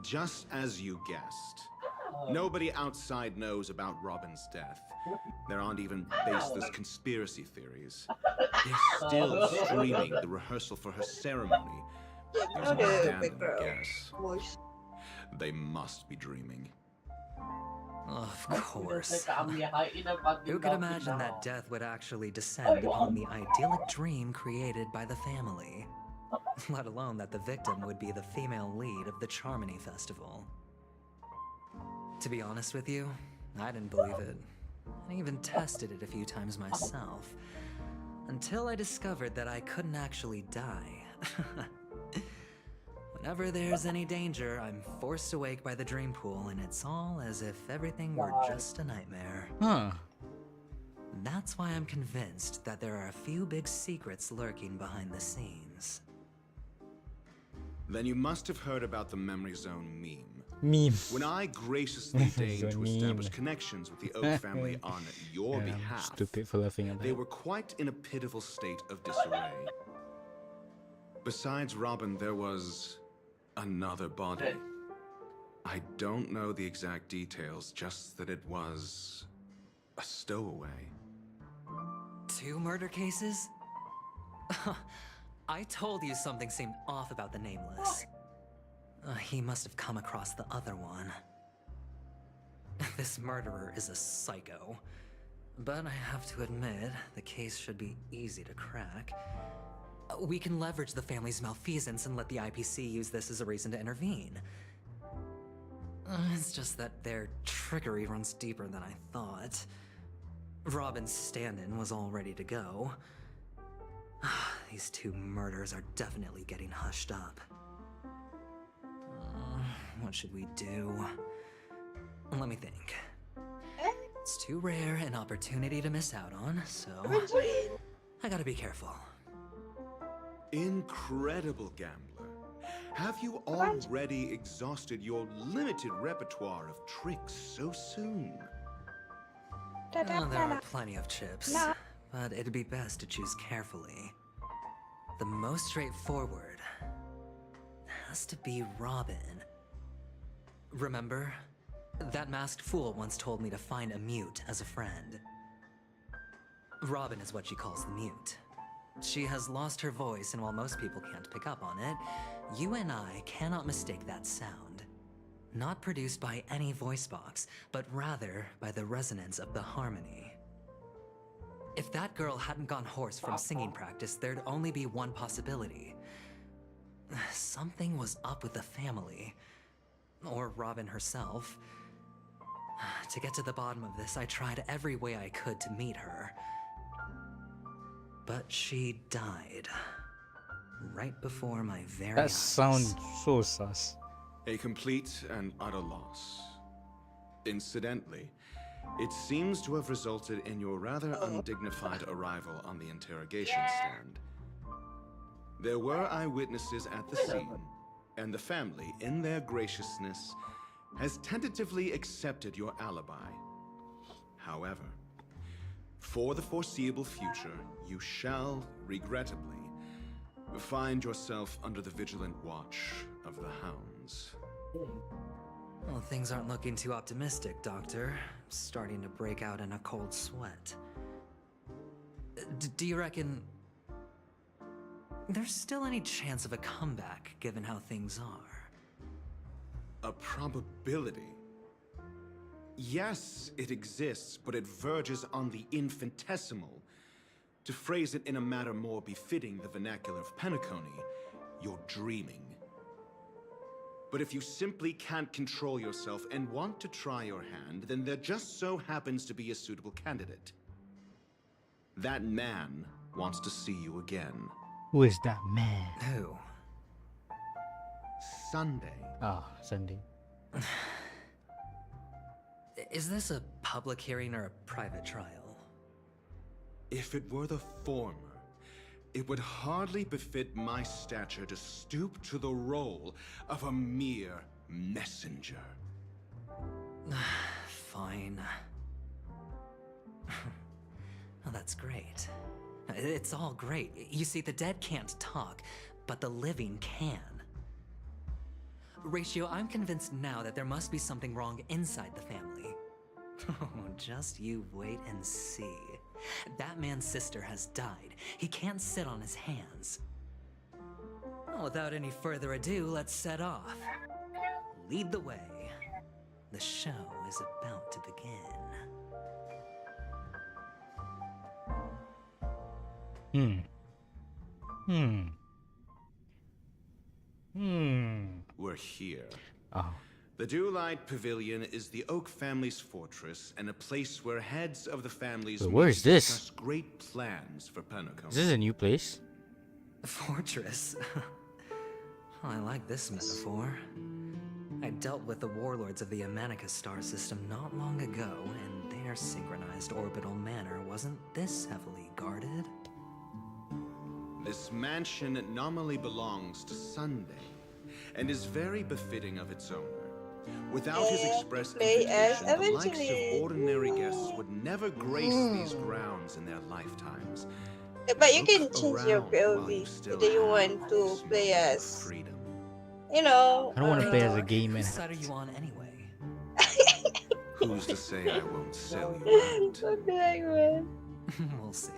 Just as you guessed. Nobody outside knows about Robin's death. There aren't even baseless conspiracy theories. They're still streaming the rehearsal for her ceremony. Yeah, There's now no the standing background guess. voice. They must be dreaming. Of course. Who could imagine that death would actually descend upon the idyllic dream created by the family? Let alone that the victim would be the female lead of the Charmony Festival. To be honest with you, I didn't believe it. I even tested it a few times myself. Until I discovered that I couldn't actually die. Whenever there's any danger, I'm forced awake by the dream pool, and it's all as if everything were just a nightmare. Huh. That's why I'm convinced that there are a few big secrets lurking behind the scenes. Then you must have heard about the Memory Zone meme. Meme. When I graciously deigned to Meme. establish connections with the Oak family on your Yeah, I'm behalf, stupid for laughing at that. they were quite in a pitiful state of disarray. Besides Robin, there was another body. I don't know the exact details, just that it was a stowaway. 2 murder cases? I told you something seemed off about the Nameless. He must have come across the other one. This murderer is a psycho. But I have to admit, the case should be easy to crack. We can leverage the family's malfeasance and let the IPC use this as a reason to intervene. It's just that their trickery runs deeper than I thought. Robin's stand-in was all ready to go. These 2 murders are definitely getting hushed up. What should we do? Let me think. It's too rare an opportunity to miss out on, so I gotta be careful. Incredible, gambler. Have you already exhausted your limited repertoire of tricks so soon? There are plenty of chips, but it'd be best to choose carefully. The most straightforward has to be Robin. Remember? That masked fool once told me to find a mute as a friend. Robin is what she calls the mute. She has lost her voice, and while most people can't pick up on it, you and I cannot mistake that sound. not produced by any voice box, but rather by the resonance of the harmony. If that girl hadn't gone hoarse from singing practice, there'd only be one possibility. Something was up with the family. Or Robin herself. To get to the bottom of this, I tried every way I could to meet her. But she died. Right before my very That eyes. sounds so sus. A complete and utter loss. Incidentally, it seems to have resulted in your rather undignified arrival on the interrogation stand. There were eyewitnesses at the scene, and the family, in their graciousness, has tentatively accepted your alibi. However, for the foreseeable future, you shall, regrettably, find yourself under the vigilant watch of the hounds. Well, things aren't looking too optimistic, Doctor. I'm starting to break out in a cold sweat. Do you reckon there's still any chance of a comeback, given how things are? A probability? Yes, it exists, but it verges on the infinitesimal. To phrase it in a manner more befitting the vernacular of Penacony, you're dreaming. But if you simply can't control yourself and want to try your hand, then there just so happens to be a suitable candidate. That man wants to see you again. Who is that man? Who? Sunday. Ah, Sunday. Is this a public hearing or a private trial? If it were the former, it would hardly befit my stature to stoop to the role of a mere messenger. Fine. Oh, that's great. It's all great. You see, the dead can't talk, but the living can. Ratio, I'm convinced now that there must be something wrong inside the family. Oh, just you wait and see. That man's sister has died. He can't sit on his hands. Well, without any further ado, let's set off. Lead the way. The show is about to begin. We're here. Oh. The Dewlight Pavilion is the Oak family's fortress and a place where heads of the families Wait, where meet is to this? discuss great plans for Penacony. Is this a new place? Fortress? I like this metaphor. I dealt with the warlords of the Amanica star system not long ago, and their synchronized orbital manor wasn't this heavily guarded. This mansion nominally belongs to Sunday and is very befitting of its owner. Without his express play as invitation, the likes eventually. of ordinary guests would never grace these grounds in their lifetimes. But you can Look change your around while POV still if you have want to this play moment of as, freedom. you know. I don't want to play as a gamer. Whose side are you on anyway? Who's to say I won't sell you out? What the heck, man? We'll see.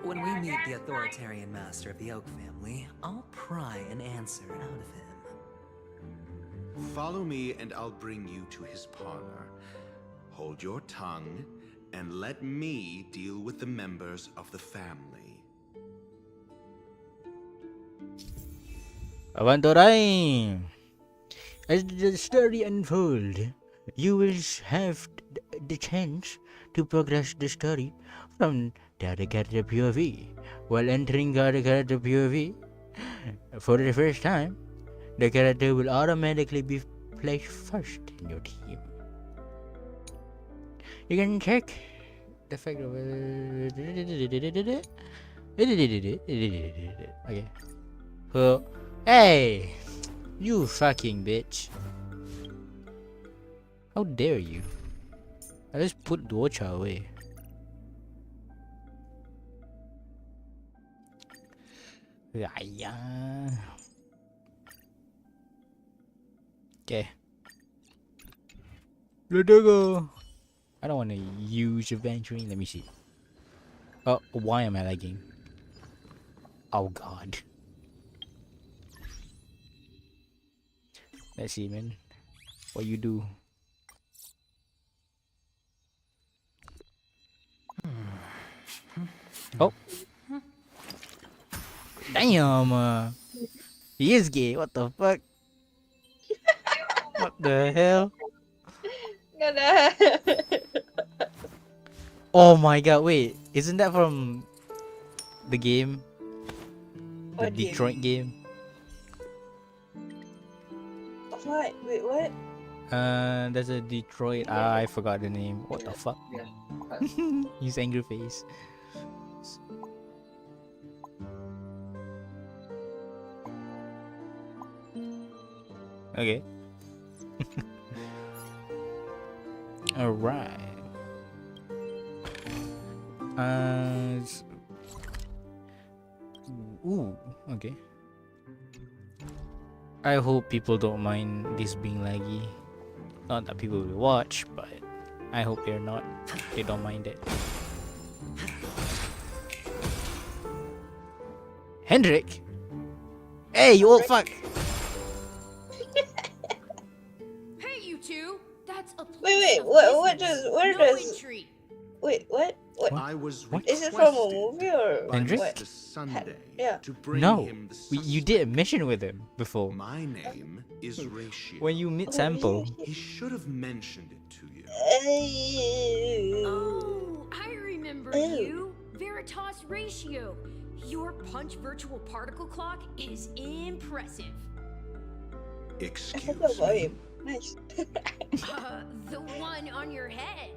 When we meet the authoritarian master of the Oak family, I'll pry an answer out of him. Follow me and I'll bring you to his parlor. Hold your tongue and let me deal with the members of the family. Avantorai! As the story unfolds, you will have the chance to progress the story from the other character POV. While entering the other character POV, for the first time, the character will automatically be placed first in your team. You can check the fact of okay. So, hey, you fucking bitch! How dare you? I just put Docha away. Okay. Let go. I don't want to use adventuring. Let me see. Oh, why am I lagging? Oh god. Let's see, man. What you do? Oh, damn! He is gay. What the fuck? What the hell? Gonna. Oh my god! Wait, isn't that from the game, the What game? Detroit game? What? Wait, what? There's a Detroit. I forgot the name. What the fuck? His angry face. Okay. All right. Ooh. Okay. I hope people don't mind this being laggy. Not that people will watch, but I hope they're not. They don't mind it. Hendrik! Hey, you old fuck! Hey, you two! That's a Wait, place of what business, does, where no does, entry. wait, what? I was Is it from a movie or Hendrik? what? Mr. Sunday Yeah. to bring No, him the you did a mission with him before. My name is Ratio. When you meet Sample. He should have mentioned it to you. Oh, I remember you. Veritas Ratio. Your punch virtual particle clock is impressive. Excuse me. me. Nice. The one on your head.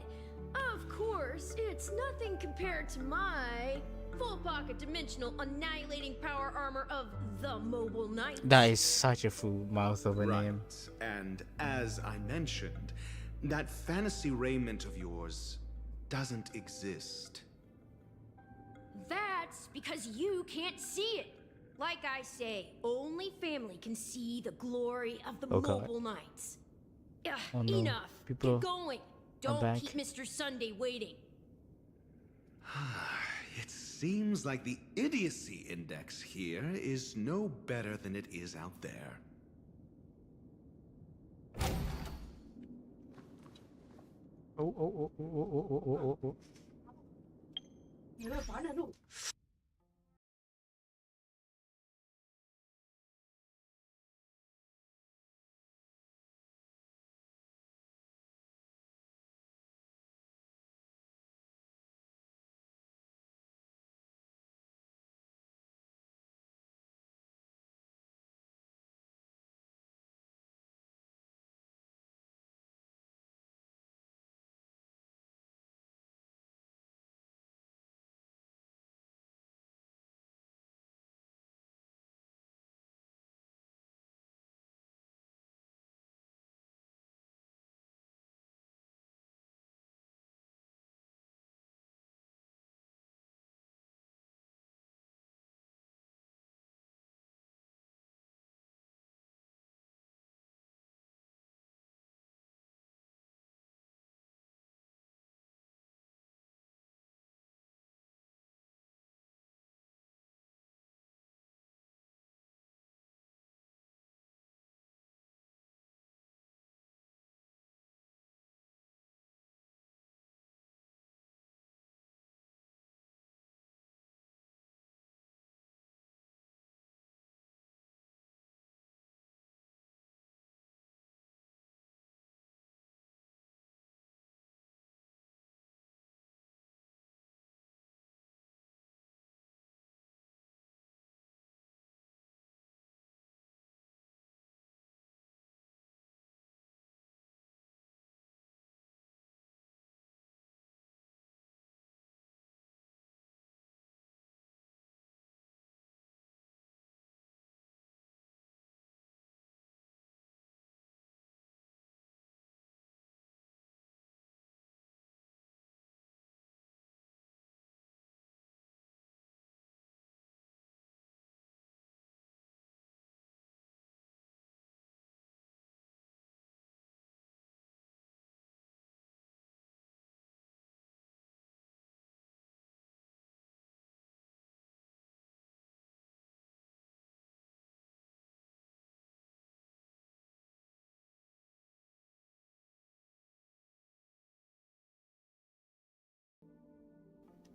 Of course, it's nothing compared to my full pocket dimensional annihilating power armor of the Mobile Knight. That is such a full mouth of a name. And as I mentioned, that fantasy raiment of yours doesn't exist. That's because you can't see it. Like I say, only family can see the glory of the Oh, God. Mobile Knights. Oh, no. Enough. People Get going. are Don't back. keep Mr. Sunday waiting. It seems like the idiocy index here is no better than it is out there. Oh.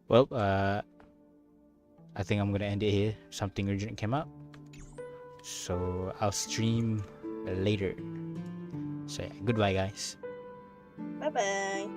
Well, I think I'm gonna end it here. Something urgent came up, so I'll stream later. So yeah, goodbye, guys. Bye bye.